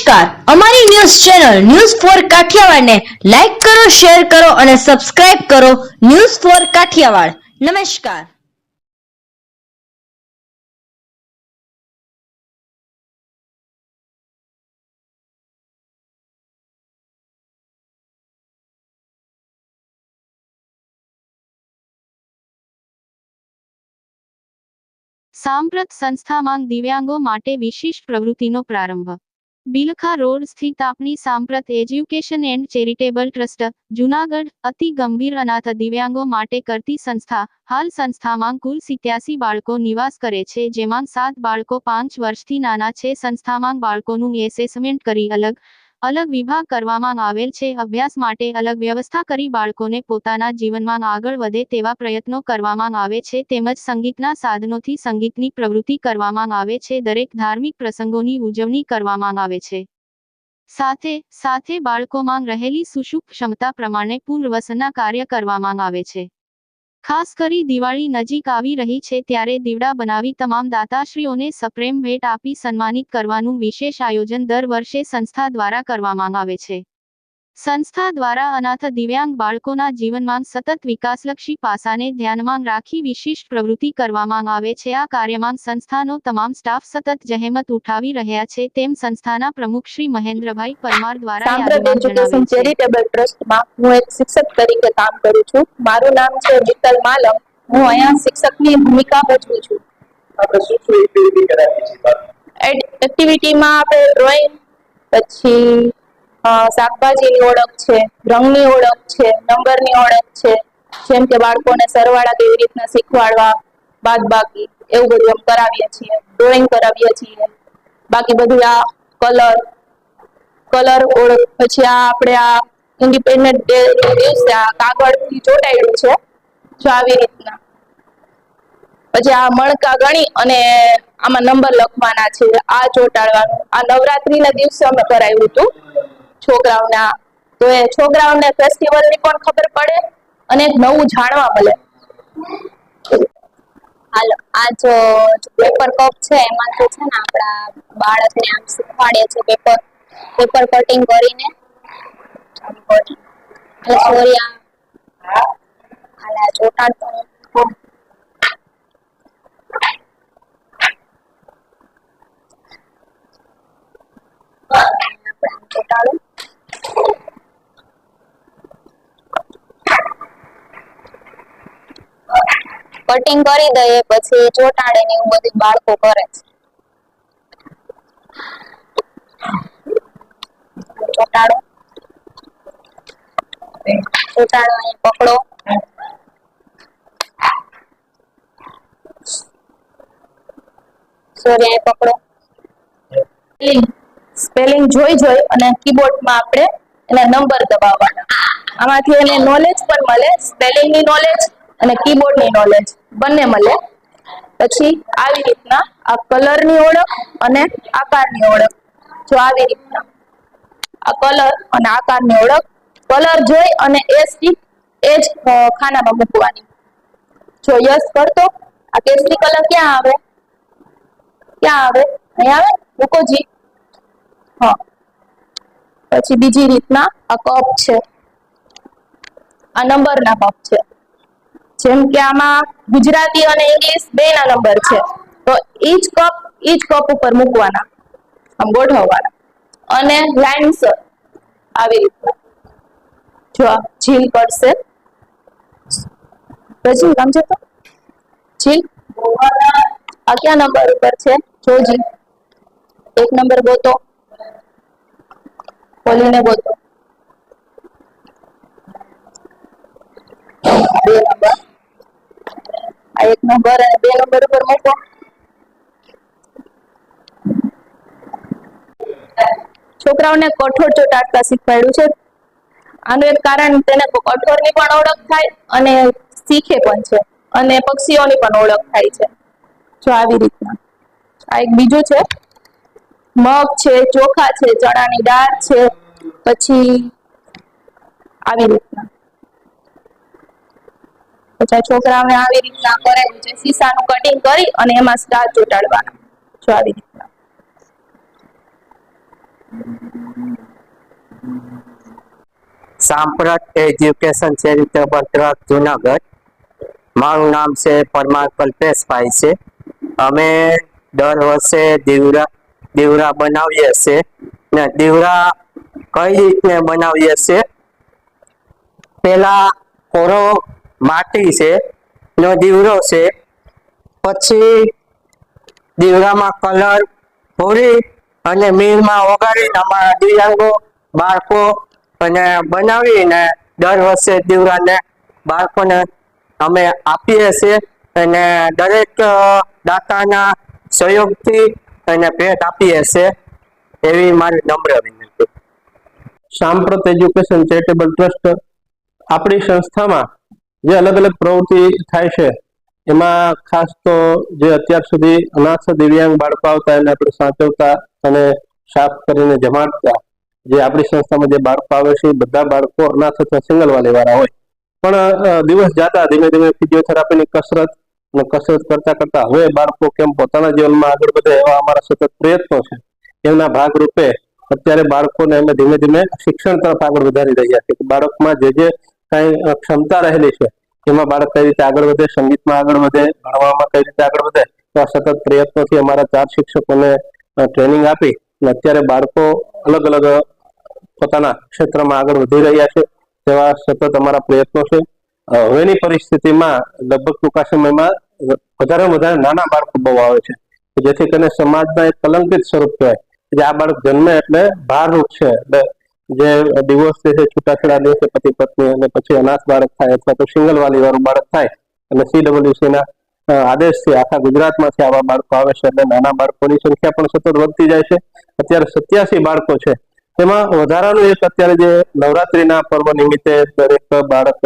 નમસ્કાર, અમારી news channel news for કાઠિયાવાડને લાઈક કરો, શેર કરો અને સબસ્ક્રાઇબ કરો. News for Kathiawad. નમસ્કાર. સાંપ્રત સંસ્થામાં દિવ્યાંગો માટે વિશિષ્ટ પ્રવૃત્તિનો પ્રારંભ. બિલખા રોડ સ્થિત આપણી સાંપ્રત education and charitable trust, Junagadh, અતિ ગંભીર અનાથ દિવ્યાંગો માટે કરતી સંસ્થા. હાલ સંસ્થામાં કુલ 87 બાળકો નિવાસ કરે છે, જેમાં 7 બાળકો 5 વર્ષથી નાના છે. સંસ્થામાં બાળકોનું એસેસમેન્ટ કરી અલગ અલગ વિભાગ કરવામાં આવેલ છે. અભ્યાસ માટે અલગ વ્યવસ્થા કરી બાળકોને પોતાના જીવનમાં આગળ વધે તેવા પ્રયત્નો કરવામાં આવે છે. તેમજ સંગીતના સાધનોથી સંગીતની પ્રવૃત્તિ કરવામાં આવે છે. દરેક ધાર્મિક પ્રસંગોની ઉજવણી કરવામાં આવે છે. સાથે સાથે બાળકોમાં રહેલી સુષુપ્ત ક્ષમતા પ્રમાણે પુનર્વસનના કાર્ય કરવામાં આવે છે. ખાસ કરી દિવાળી નજીક આવી રહી છે ત્યારે દીવડા બનાવી તમામ દાતાશ્રીઓને સપ્રેમ ભેટ આપી સન્માનિત કરવાનું વિશેષ આયોજન દર વર્ષે સંસ્થા દ્વારા કરવામાં આવે છે. સંસ્થા દ્વારા અનાથ દિવ્યાંગ બાળકોના જીવનમાં સતત વિકાસલક્ષી પાસાને ધ્યાનમાં રાખી વિશિષ્ટ પ્રવૃત્તિ કરવામાં આવે છે. આ કાર્યમાં સંસ્થાનો તમામ સ્ટાફ સતત જહેમત ઉઠાવી રહ્યા છે, તેમ સંસ્થાના પ્રમુખ શ્રી મહેન્દ્રભાઈ પરમાર દ્વારા સાંપ્રત એજ્યુકેશન ચેરિટેબલ ટ્રસ્ટમાં હું એક શિક્ષક તરીકે કામ કરું છું. મારું નામ છે મિત્તલ માલમ. હું અહીંયા શિક્ષકની ભૂમિકા ભજવું છું. આપણે શું શું એક્ટિવિટી કરાવી છે? એક્ટિવિટીમાં આપણે ડ્રોઈંગ, પછી શાકભાજીની ઓળખ છે, રંગની ઓળખ છે, નંબરની ઓળખ છે, જેમ કે બાળકોને સરવાળા કેવી રીતના શીખવાડવા, બાદબાકી એવું બધું અમે કરાવીએ છીએ. ડ્રોઈંગ કરાવીએ છીએ. બાકી બધું આ કલર ઓળખ, પછી આ આપણે આ ઇન્ડિપેન્ડન્ટ ડે દિવસે આ કાગળથી ચોટાડ્યું છે, જો આવી રીતના. પછી આ મણકા ગણી અને આમાં નંબર લખવાના છે, આ ચોટાડવાનું. આ નવરાત્રીના દિવસે અમે કરાવ્યું હતું છોકરાઓને. તો એ છોકરાઓને ફેસ્ટિવલની પણ ખબર પડે અને એક નવું જાણવા મળે. હાલો, આ જો પેપર કપ છે એમાં તો છે ને આપણા બાળકને આમ શીખવાડીએ છીએ પેપર કટિંગ કરીને સોરિયા હાલા ચોટાડતો ચોટાડું. કટિંગ કરી દઈએ પછી ચોટાડે ને એવું બધું બાળકો કરે છે. ચોટાડો અહીં પકડો. સોરી અહીં પકડો. સ્પેલિંગ જોઈ અને કીબોર્ડમાં આપણે એના નંબર દબાવવાના. આમાંથી એને નોલેજ પણ મળે, સ્પેલિંગની નોલેજ અને કીબોર્ડની નોલેજ બંને મળે. પછી આવી રીતના આ કલરની ઓળખ અને આકારની ઓળખ, જો આવી રીતના આ કલર અને આકારની ઓળખ. કલર જોઈ અને એ જ ખાનામાં મૂકવાની. જો યસ કરતો આ કેસરી કલર ક્યાં આવે? અહીં આવે. મૂકો જી. હા. પછી બીજી રીતના આ કપ છે, આ નંબરના કપ છે. જેમ કે આમાં ગુજરાતી અને ઇંગ્લિશ બેના નંબર છે, તો ઈચ કપ ઉપર મૂકવાના, આમ ગોઠવવાના અને લાઇનસર આવી રીતના. જો ઝીલ કરશે, પછી સમજે તો ઝીલ આ ક્યાં નંબર ઉપર છે? જોજી, એક નંબર ગોતો, ખોલીને ગોતો. 2 નંબર, આ 1 નંબર અને 2 નંબર ઉપર મૂકો. છોકરાઓને કઠોળ ચોટાડતા શીખવાડ્યું છે. આનું એક કારણ તેને કઠોળની પણ ઓળખ થાય અને શીખે પણ છે, અને પક્ષીઓની પણ ઓળખ થાય છે. જો આવી રીતના આ એક બીજું છે, મગ છે, ચોખા છે, ચણાની દાળ છે. પછી આવી રીતના પછી છોકરાઓને આવી રીતના કરેલું છે, સીસાનું કટિંગ કરી અને એમાં સ્ટાર ચોટાડવાના. જો આવી રીતના સાંપ્રત એજ્યુકેશન ચેરિટેબલ ટ્રસ્ટ જુનાગઢ. મારું નામ છે પરમાર કલ્પેશભાઈ છે. અમે દર વર્ષે દીવડા બનાવીએ છીએ ને દીવડા કઈ રીતે બનાવીએ છીએ, પેલા કોરો માટી છે નો દીવડો છે, પછી દીવડામાં કલર પૂરી અને મીલમાં ઓગાળીને અમારા દિવ્યાંગો બાળકો અને બનાવીને દર વર્ષે દીવડાને બાળકોને અમે આપીએ છીએ અને દરેક દાતાના સહયોગથી અને ભેટ આપીએ છીએ. એવી મારી નમ્ર વિનંતી. સાંપ્રત એજ્યુકેશન ચેરિટેબલ ટ્રસ્ટ આપણી સંસ્થામાં જે અલગ અલગ પ્રવૃત્તિ થાય છે એમાં ખાસ તો જે અત્યાર સુધી અનાથ દિવ્યાંગ બાળકો આવતા એને આપણે સાચવતા અને સાફ કરીને જમાડતા. જે આપણી સંસ્થામાં જે બાળકો આવે છે એ બધા બાળકો અનાથ અથવા સિંગલ વાલી વાળા હોય, પણ દિવસ જતા ધીમે ધીમે ફિઝિયોથેરાપીની કસરત કરતા કરતા હવે બાળકો કેમ પોતાના જીવનમાં આગળ વધે એવા અમારા સતત પ્રયત્નો છે. એમના ભાગરૂપે અત્યારે બાળકોને અમે ધીમે ધીમે શિક્ષણ તરફ આગળ વધારી રહ્યા છીએ. બાળકમાં જે કઈ ક્ષમતા રહેલી છે એમાં બાળક કઈ રીતે આગળ વધે, સંગીતમાં આગળ વધે, ભણવામાં કઈ રીતે આગળ વધે, એવા સતત પ્રયત્નોથી અમારા 4 શિક્ષકોને ટ્રેનિંગ આપી અને અત્યારે બાળકો અલગ અલગ પોતાના ક્ષેત્રમાં આગળ વધી રહ્યા છે. તેવા સતત અમારા પ્રયત્નો છે. હવેની પરિસ્થિતિમાં લગભગ ટૂંકા સમયમાં વધારે નાના બાળકો બહુ આવે છે, જેથી કરીને સમાજના એક કલંકિત સ્વરૂપ કહેવાય જે આ બાળક જન્મે એટલે ભારરૂપ છે. એટલે જે ડિવોર્સ છે, છૂટાછેડા લે છે પતિ પત્ની, અને પછી અનાથ બાળક થાય અથવા તો સિંગલ વાલી વાળું બાળક થાય અને CWC ના આદેશથી આખા ગુજરાતમાંથી આવા બાળકો આવે છે. એટલે નાના બાળકોની સંખ્યા પણ સતત વધતી જાય છે. અત્યારે 87 બાળકો છે. તેમાં વધારાનું એક અત્યારે જે નવરાત્રીના પર્વ નિમિત્તે દરેક બાળક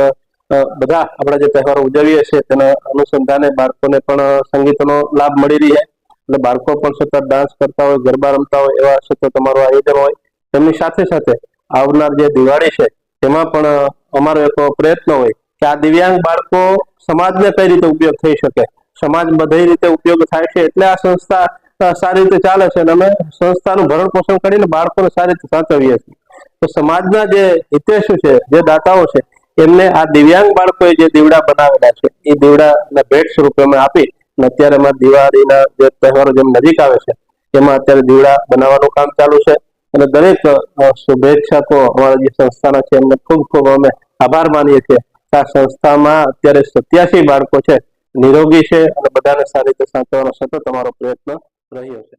બધા આપણા જે તહેવારો ઉજવીએ છીએ તેના અનુસંધાને બાળકોને પણ સંગીતનો લાભ મળી રહે. એટલે બાળકો પણ સતત ડાન્સ કરતા હોય, ગરબા રમતા હોય, એવા સતત અમારું આયોજન હોય. તેમની સાથે સાથે આવનાર જે દિવાળી છે તેમાં પણ અમારો એક પ્રયત્ન હોય કે આ દિવ્યાંગ બાળકો સમાજને કઈ રીતે ઉપયોગ થઈ શકે, સમાજ બધી રીતે ઉપયોગ થાય છે એટલે આ સંસ્થા સારી રીતે ચાલે છે અને અમે સંસ્થાનું ભરણ પોષણ કરીને બાળકોને સારી રીતે સાચવીએ છીએ. તો સમાજના જે હિતેશુ છે, જે દાતાઓ છે, એમને આ દિવ્યાંગ બાળકોએ જે દીવડા બનાવેલા છે એ દીવડાના ભેટ સ્વરૂપે અમે આપી અને અત્યારે અમારા દિવાળીના જે તહેવારો જેમ નજીક આવે છે એમાં અત્યારે દીવડા બનાવવાનું કામ ચાલુ છે. અને દરેક શુભેચ્છકો અમારા જે સંસ્થાના છે એમને ખૂબ ખૂબ અમે આભાર માનીએ છીએ. આ સંસ્થામાં અત્યારે 87 બાળકો છે, નિરોગી છે અને બધાને સારી રીતે સાચવવાનો સતત અમારો પ્રયત્ન રહ્યો છે.